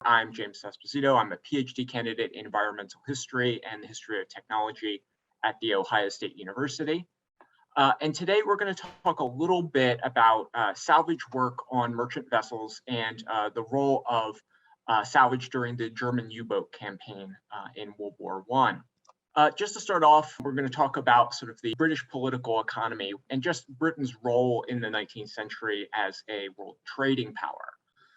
I'm James Esposito. I'm a PhD candidate in environmental history and the history of technology at The Ohio State University. And today we're going to talk a little bit about salvage work on merchant vessels and the role of salvage during the German U-boat campaign in World War I. Just to start off, we're going to talk about sort of the British political economy and just Britain's role in the 19th century as a world trading power.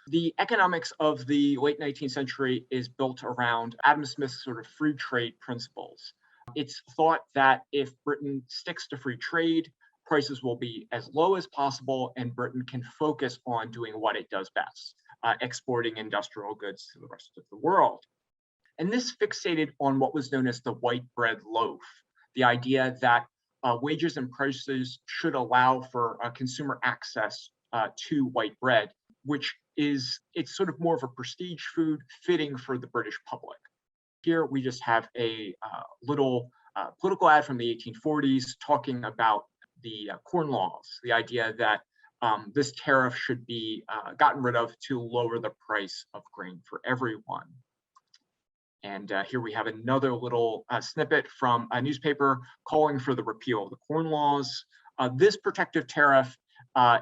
The economics of the late 19th century is built around Adam Smith's sort of free trade principles. It's thought that if Britain sticks to free trade, prices will be as low as possible and Britain can focus on doing what it does best, exporting industrial goods to the rest of the world. And this fixated on what was known as the white bread loaf, the idea that wages and prices should allow for consumer access to white bread, which it's sort of more of a prestige food fitting for the British public. Here we just have a little political ad from the 1840s talking about the corn laws, the idea that this tariff should be gotten rid of to lower the price of grain for everyone. And here we have another little snippet from a newspaper calling for the repeal of the corn laws. This protective tariff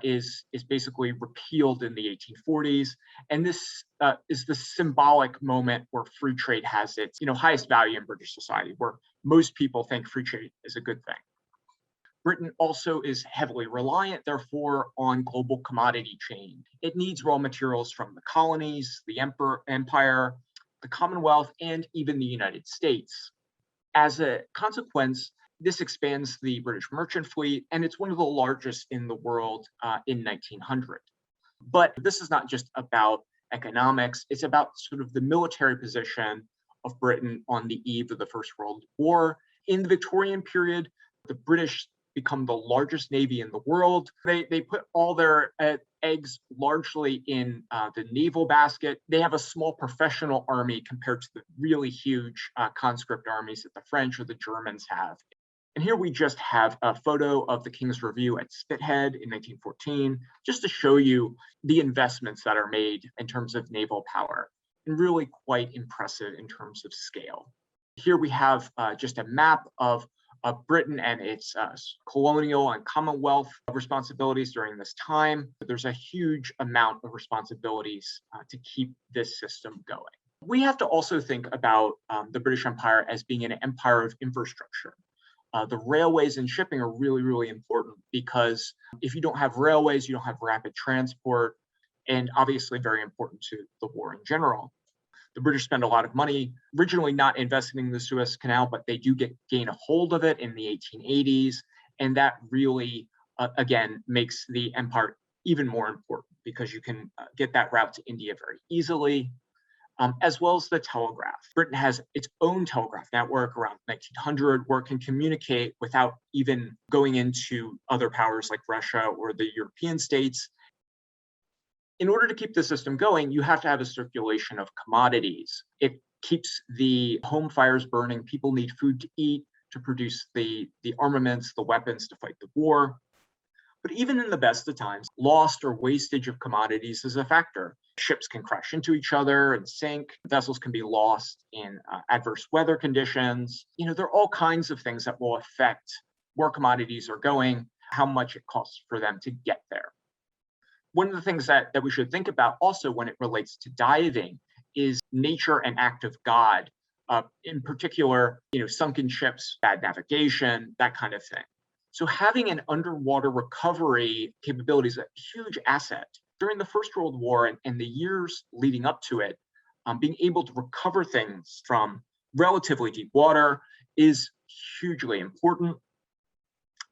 is basically repealed in the 1840s, and this is the symbolic moment where free trade has its highest value in British society, where most people think free trade is a good thing. Britain also is heavily reliant, therefore, on global commodity chain. It needs raw materials from the colonies, the empire, the Commonwealth, and even the United States. As a consequence, this expands the British merchant fleet, and it's one of the largest in the world in 1900. But this is not just about economics, it's about sort of the military position of Britain on the eve of the First World War. In the Victorian period, the British become the largest navy in the world. They put all their eggs largely in the naval basket. They have a small professional army compared to the really huge conscript armies that the French or the Germans have. And here we just have a photo of the King's Review at Spithead in 1914, just to show you the investments that are made in terms of naval power, and really quite impressive in terms of scale. Here we have just a map of Britain and its colonial and Commonwealth responsibilities during this time. There's a huge amount of responsibilities to keep this system going. We have to also think about the British Empire as being an empire of infrastructure. The railways and shipping are really, really important because if you don't have railways, you don't have rapid transport, and obviously very important to the war in general. The British spend a lot of money, originally not investing in the Suez Canal, but they do gain a hold of it in the 1880s. And that really, again, makes the empire even more important because you can get that route to India very easily, as well as the telegraph. Britain has its own telegraph network around 1900 where it can communicate without even going into other powers like Russia or the European states. In order to keep the system going, you have to have a circulation of commodities. It keeps the home fires burning. People need food to eat to produce the armaments, the weapons to fight the war. But even in the best of times, lost or wastage of commodities is a factor. Ships can crash into each other and sink. Vessels can be lost in adverse weather conditions. There are all kinds of things that will affect where commodities are going, how much it costs for them to get there. One of the things that we should think about also when it relates to diving is nature and act of God. In particular, sunken ships, bad navigation, that kind of thing. So having an underwater recovery capability is a huge asset. During the First World War and the years leading up to it, being able to recover things from relatively deep water is hugely important.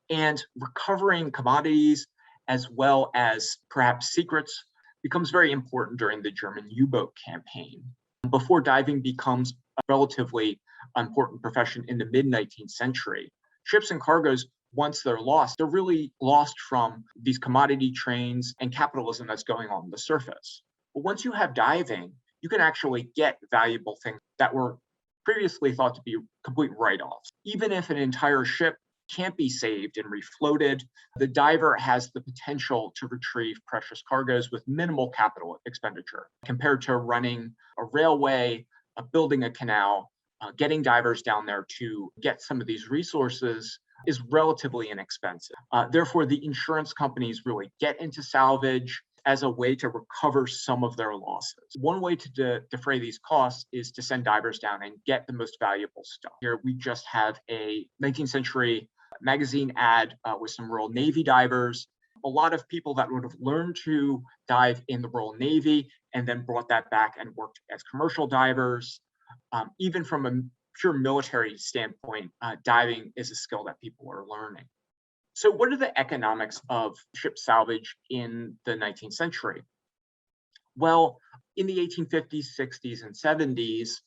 And recovering commodities as well as perhaps secrets becomes very important during the German U-boat campaign. Before diving becomes a relatively important profession in the mid-19th century, ships and cargoes, once they're lost, they're really lost from these commodity trains and capitalism that's going on the surface. But once you have diving, you can actually get valuable things that were previously thought to be complete write-offs. Even if an entire ship can't be saved and refloated. The diver has the potential to retrieve precious cargoes with minimal capital expenditure compared to running a railway, building a canal, getting divers down there to get some of these resources is relatively inexpensive. Therefore, the insurance companies really get into salvage as a way to recover some of their losses. One way to defray these costs is to send divers down and get the most valuable stuff. Here we just have a 19th century magazine ad with some Royal Navy divers. A lot of people that would have learned to dive in the Royal Navy and then brought that back and worked as commercial divers. Even from a pure military standpoint, diving is a skill that people are learning. So what are the economics of ship salvage in the 19th century? Well, in the 1850s, 60s, and 70s,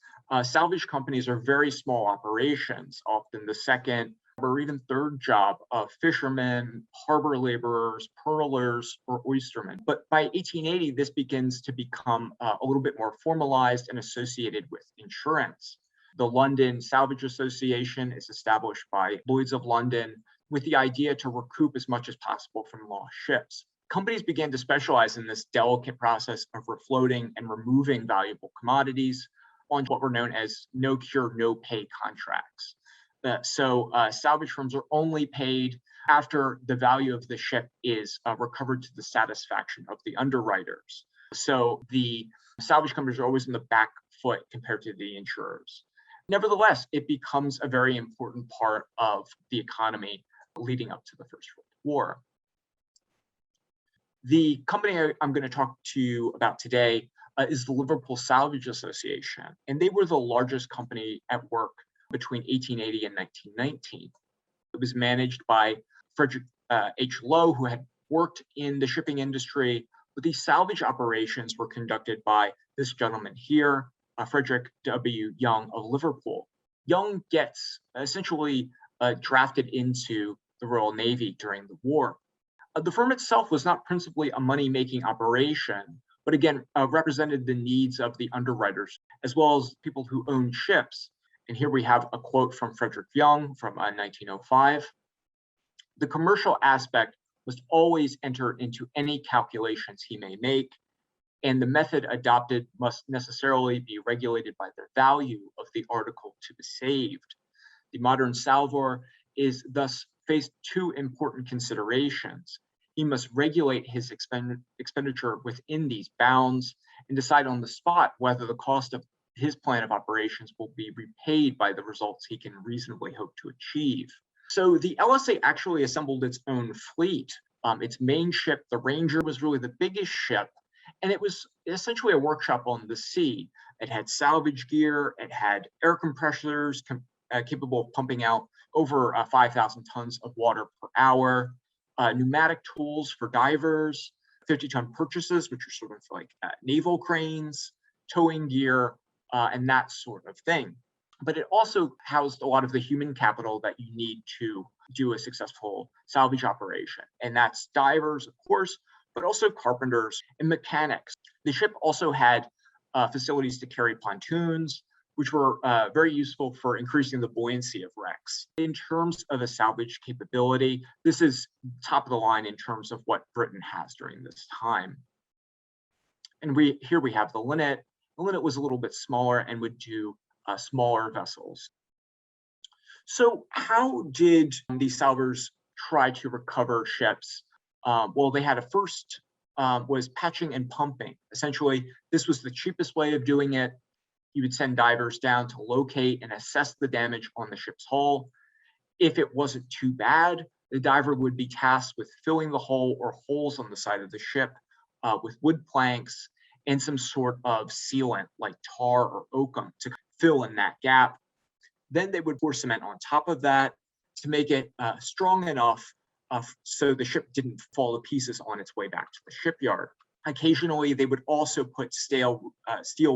salvage companies are very small operations, often the second or even third job of fishermen, harbor laborers, pearlers, or oystermen. But by 1880, this begins to become a little bit more formalized and associated with insurance. The London Salvage Association is established by Lloyd's of London with the idea to recoup as much as possible from lost ships. Companies began to specialize in this delicate process of refloating and removing valuable commodities on what were known as no cure, no pay contracts. So salvage firms are only paid after the value of the ship is recovered to the satisfaction of the underwriters. So the salvage companies are always in the back foot compared to the insurers. Nevertheless, it becomes a very important part of the economy leading up to the First World War. The company I'm going to talk to you about today is the Liverpool Salvage Association, and they were the largest company at work between 1880 and 1919. It was managed by Frederick H. Lowe, who had worked in the shipping industry, but these salvage operations were conducted by this gentleman here, Frederick W. Young of Liverpool. Young gets essentially drafted into the Royal Navy during the war. The firm itself was not principally a money-making operation, but again, represented the needs of the underwriters, as well as people who owned ships. And here we have a quote from Frederick Young from 1905. The commercial aspect must always enter into any calculations he may make, and the method adopted must necessarily be regulated by the value of the article to be saved. The modern salvor is thus faced two important considerations. He must regulate his expenditure within these bounds and decide on the spot whether the cost of his plan of operations will be repaid by the results he can reasonably hope to achieve. So the LSA actually assembled its own fleet. Its main ship, the Ranger, was really the biggest ship, and it was essentially a workshop on the sea. It had salvage gear, it had air compressors capable of pumping out over 5,000 tons of water per hour, pneumatic tools for divers, 50-ton purchases, which are sort of like naval cranes, towing gear, and that sort of thing. But it also housed a lot of the human capital that you need to do a successful salvage operation. And that's divers, of course, but also carpenters and mechanics. The ship also had facilities to carry pontoons, which were very useful for increasing the buoyancy of wrecks. In terms of a salvage capability, this is top of the line in terms of what Britain has during this time. And here we have the Linnet. The Linnet was a little bit smaller and would do smaller vessels. So how did these salvors try to recover ships? Well, they had a first was patching and pumping. Essentially, this was the cheapest way of doing it. You would send divers down to locate and assess the damage on the ship's hull. If it wasn't too bad, the diver would be tasked with filling the hole or holes on the side of the ship with wood planks and some sort of sealant like tar or oakum to fill in that gap. Then they would pour cement on top of that to make it strong enough so the ship didn't fall to pieces on its way back to the shipyard. Occasionally, they would also put steel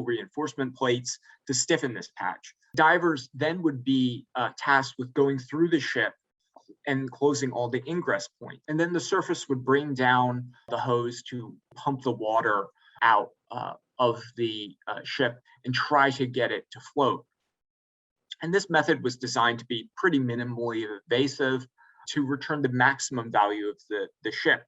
reinforcement plates to stiffen this patch. Divers then would be tasked with going through the ship and closing all the ingress points. And then the surface would bring down the hose to pump the water out of the ship and try to get it to float. And this method was designed to be pretty minimally invasive, to return the maximum value of the ship.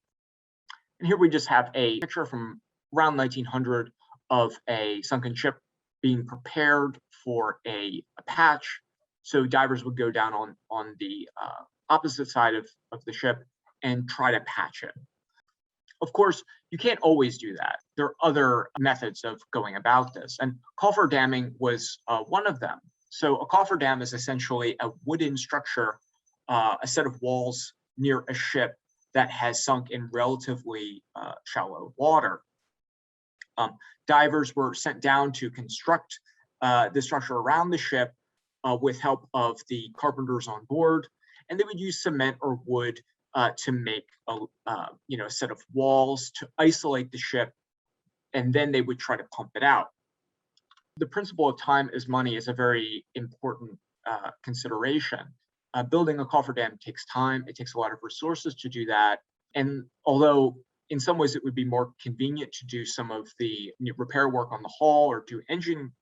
And here we just have a picture from around 1900 of a sunken ship being prepared for a patch. So divers would go down on the opposite side of the ship and try to patch it. Of course, you can't always do that. There are other methods of going about this, and cofferdaming was one of them. So a cofferdam is essentially a wooden structure, a set of walls near a ship that has sunk in relatively shallow water. Divers were sent down to construct the structure around the ship with help of the carpenters on board, and they would use cement or wood to make a set of walls to isolate the ship, and then they would try to pump it out. The principle of time is money is a very important consideration. Building a cofferdam takes time. It takes a lot of resources to do that. And although in some ways it would be more convenient to do some of the repair work on the hull or do engine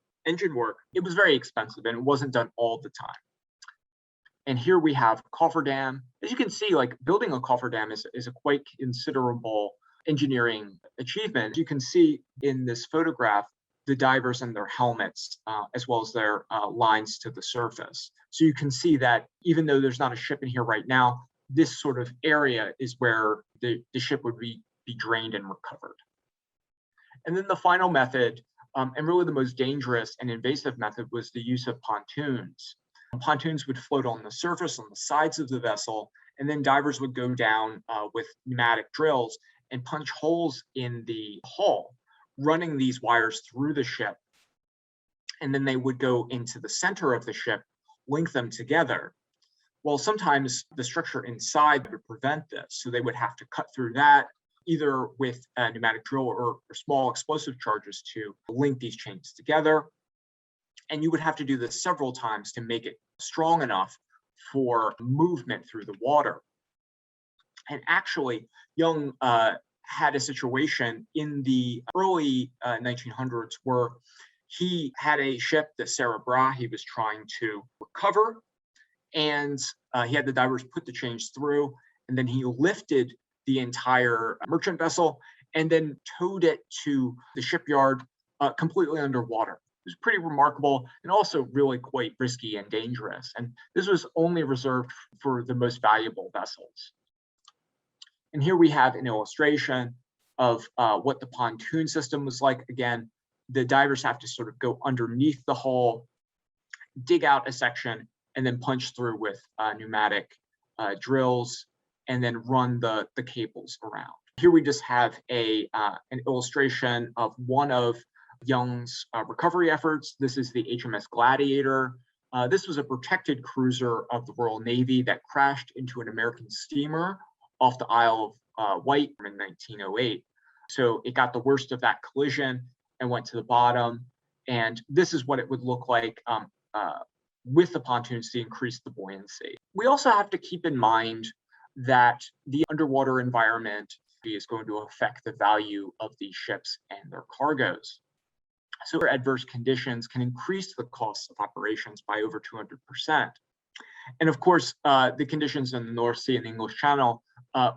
work, it was very expensive and it wasn't done all the time. And here we have a cofferdam. As you can see, like building a cofferdam is a quite considerable engineering achievement. You can see in this photograph the divers and their helmets, as well as their lines to the surface. So you can see that even though there's not a ship in here right now, this sort of area is where the ship would be drained and recovered. And then the final method, and really the most dangerous and invasive method, was the use of pontoons. Pontoons would float on the surface, on the sides of the vessel, and then divers would go down with pneumatic drills and punch holes in the hull, running these wires through the ship. And then they would go into the center of the ship, link them together. Well, sometimes the structure inside would prevent this, so they would have to cut through that, either with a pneumatic drill or small explosive charges to link these chains together. And you would have to do this several times to make it strong enough for movement through the water. And actually, Young had a situation in the early 1900s where he had a ship, the Sarah Bra, he was trying to recover, and he had the divers put the chains through, and then he lifted the entire merchant vessel and then towed it to the shipyard completely underwater. It was pretty remarkable and also really quite risky and dangerous. And this was only reserved for the most valuable vessels. And here we have an illustration of what the pontoon system was like. Again, the divers have to sort of go underneath the hull, dig out a section, and then punch through with pneumatic drills, and then run the cables around. Here we just have an illustration of one of Young's recovery efforts. This is the HMS Gladiator. This was a protected cruiser of the Royal Navy that crashed into an American steamer off the Isle of Wight in 1908. So it got the worst of that collision and went to the bottom. And this is what it would look like with the pontoons to increase the buoyancy. We also have to keep in mind that the underwater environment is going to affect the value of these ships and their cargoes. So adverse conditions can increase the costs of operations by over 200%. And of course, the conditions in the North Sea and the English Channel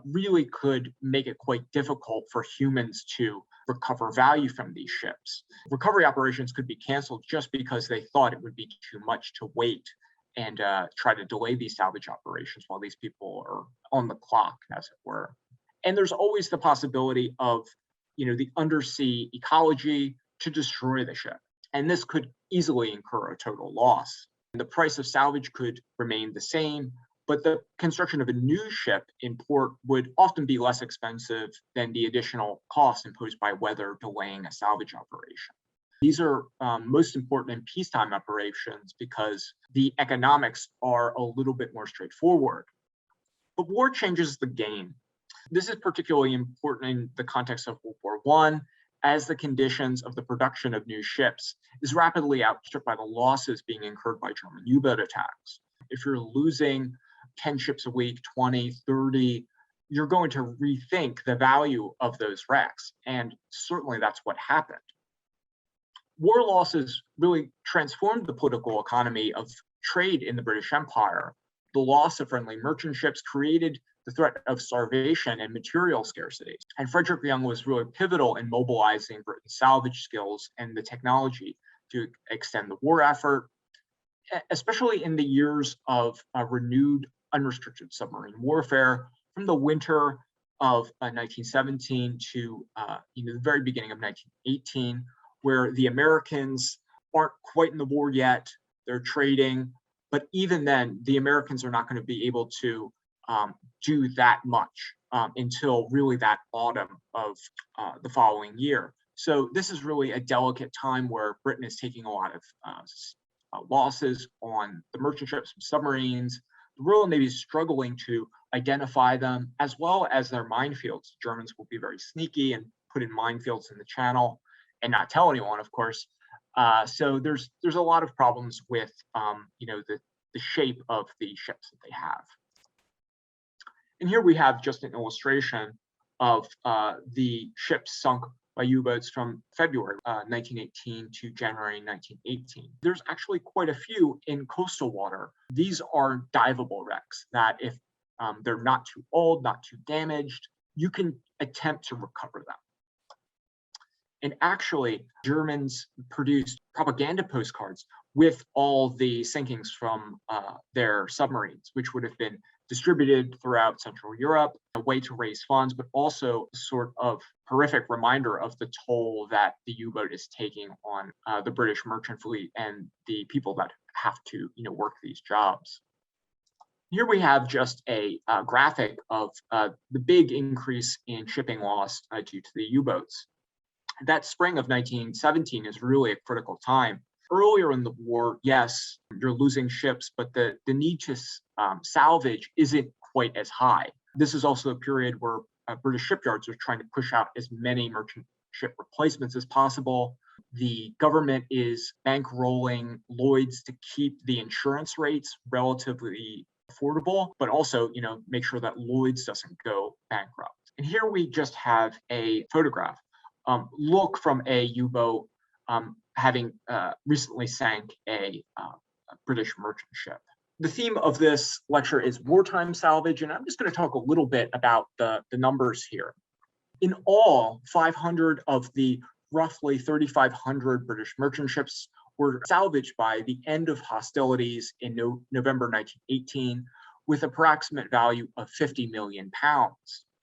really could make it quite difficult for humans to recover value from these ships. Recovery operations could be canceled just because they thought it would be too much to wait and try to delay these salvage operations while these people are on the clock, as it were. And there's always the possibility of, the undersea ecology to destroy the ship. And this could easily incur a total loss. The price of salvage could remain the same, but the construction of a new ship in port would often be less expensive than the additional costs imposed by weather delaying a salvage operation. These are most important in peacetime operations because the economics are a little bit more straightforward. But war changes the game. This is particularly important in the context of World War I, as the conditions of the production of new ships is rapidly outstripped by the losses being incurred by German U-boat attacks. If you're losing 10 ships a week, 20, 30, you're going to rethink the value of those wrecks. And certainly that's what happened. War losses really transformed the political economy of trade in the British Empire. The loss of friendly merchant ships created the threat of starvation and material scarcity. And Frederick Young was really pivotal in mobilizing Britain's salvage skills and the technology to extend the war effort, especially in the years of renewed unrestricted submarine warfare from the winter of 1917 to the very beginning of 1918, where the Americans aren't quite in the war yet. They're trading, but even then, the Americans are not going to be able to do that much until really that autumn of the following year. So this is really a delicate time where Britain is taking a lot of losses on the merchant ships and submarines. The Royal Navy is struggling to identify them, as well as their minefields. Germans will be very sneaky and put in minefields in the channel and not tell anyone, of course. So there's a lot of problems with the shape of the ships that they have. And here we have just an illustration of the ships sunk by U-boats from February 1918 to January 1918. There's actually quite a few in coastal water. These are diveable wrecks that if they're not too old, not too damaged, you can attempt to recover them. And actually, Germans produced propaganda postcards with all the sinkings from their submarines, which would have been distributed throughout Central Europe, a way to raise funds, but also a sort of horrific reminder of the toll that the U-boat is taking on the British merchant fleet and the people that have to, work these jobs. Here we have just a graphic of the big increase in shipping loss due to the U-boats. That spring of 1917 is really a critical time. Earlier in the war, yes, you're losing ships, but the need to salvage isn't quite as high. This is also a period where British shipyards are trying to push out as many merchant ship replacements as possible. The government is bankrolling Lloyd's to keep the insurance rates relatively affordable, but also, make sure that Lloyd's doesn't go bankrupt. And here we just have a photograph. Look from a U-boat having recently sank a British merchant ship. The theme of this lecture is wartime salvage, and I'm just going to talk a little bit about the numbers here. In all, 500 of the roughly 3,500 British merchant ships were salvaged by the end of hostilities in November 1918, with approximate value of £50 million.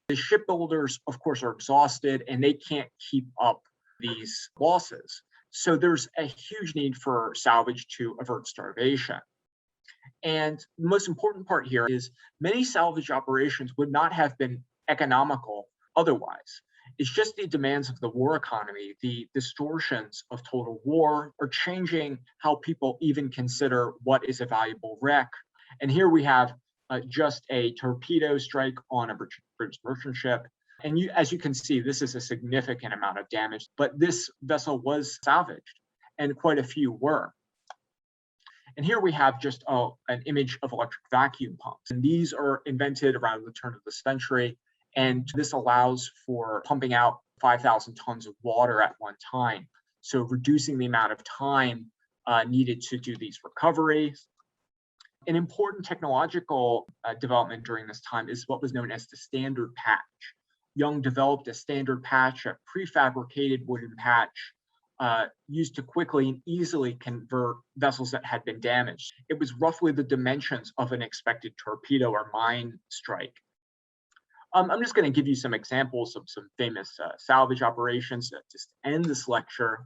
The shipbuilders, of course, are exhausted and they can't keep up these losses. So there's a huge need for salvage to avert starvation. And the most important part here is many salvage operations would not have been economical otherwise. It's just the demands of the war economy, the distortions of total war are changing how people even consider what is a valuable wreck. And here we have just a torpedo strike on a British merchant ship. And as you can see, this is a significant amount of damage, but this vessel was salvaged, and quite a few were. And here we have just an image of electric vacuum pumps. And these are invented around the turn of the century. And this allows for pumping out 5,000 tons of water at one time. So reducing the amount of time needed to do these recoveries. An important technological development during this time is what was known as the standard patch. Young developed a standard patch, a prefabricated wooden patch used to quickly and easily convert vessels that had been damaged. It was roughly the dimensions of an expected torpedo or mine strike. I'm just going to give you some examples of some famous salvage operations to just end this lecture.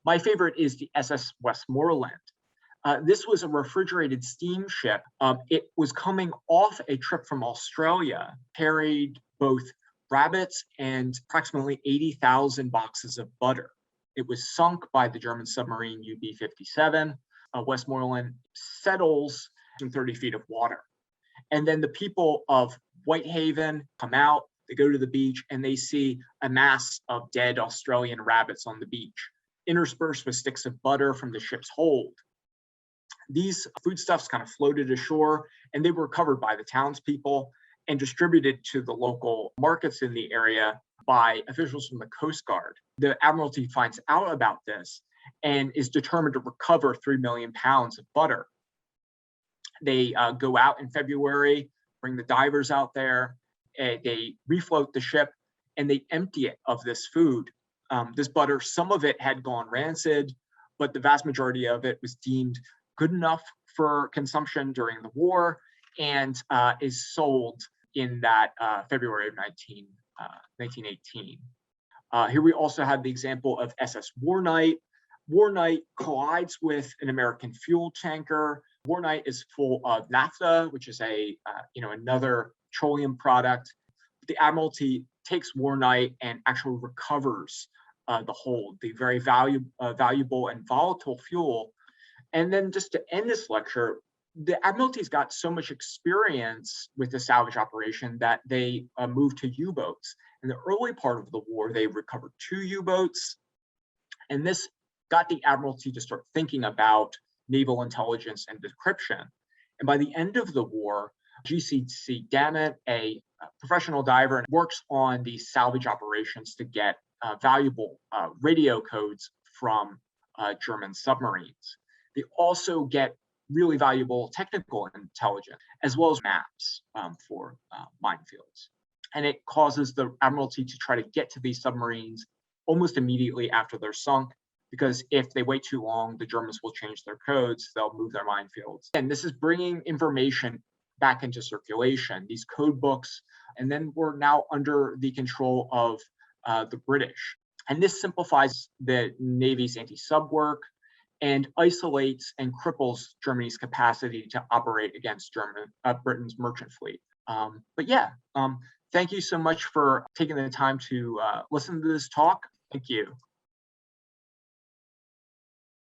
My favorite is the SS Westmoreland. This was a refrigerated steamship. It was coming off a trip from Australia, carried both rabbits and approximately 80,000 boxes of butter. It was sunk by the German submarine UB-57. Westmoreland settles in 30 feet of water. And then the people of Whitehaven come out, they go to the beach, and they see a mass of dead Australian rabbits on the beach, interspersed with sticks of butter from the ship's hold. These foodstuffs kind of floated ashore, and they were covered by the townspeople and distributed to the local markets in the area by officials from the Coast Guard. The Admiralty finds out about this and is determined to recover 3 million pounds of butter. They go out in February, bring the divers out there, they refloat the ship, and they empty it of this food. This butter, some of it had gone rancid, but the vast majority of it was deemed good enough for consumption during the war and is sold in that February of 1918. Here we also have the example of SS Warnight. Warnight collides with an American fuel tanker. Warnight is full of naphtha, which is another petroleum product. The Admiralty takes Warnight and actually recovers the hold, the very valuable and volatile fuel. And then just to end this lecture, the Admiralty's got so much experience with the salvage operation that they moved to U-boats. In the early part of the war, they recovered 2 U-boats, and this got the Admiralty to start thinking about naval intelligence and decryption. And by the end of the war, GCC Dammit, a professional diver, works on these salvage operations to get valuable radio codes from German submarines. They also get really valuable technical intelligence, as well as maps for minefields. And it causes the Admiralty to try to get to these submarines almost immediately after they're sunk, because if they wait too long, the Germans will change their codes, they'll move their minefields. And this is bringing information back into circulation, these code books, and then we're now under the control of the British. And this simplifies the Navy's anti-sub work and isolates and cripples Germany's capacity to operate against Britain's merchant fleet. Thank you so much for taking the time to listen to this talk. Thank you.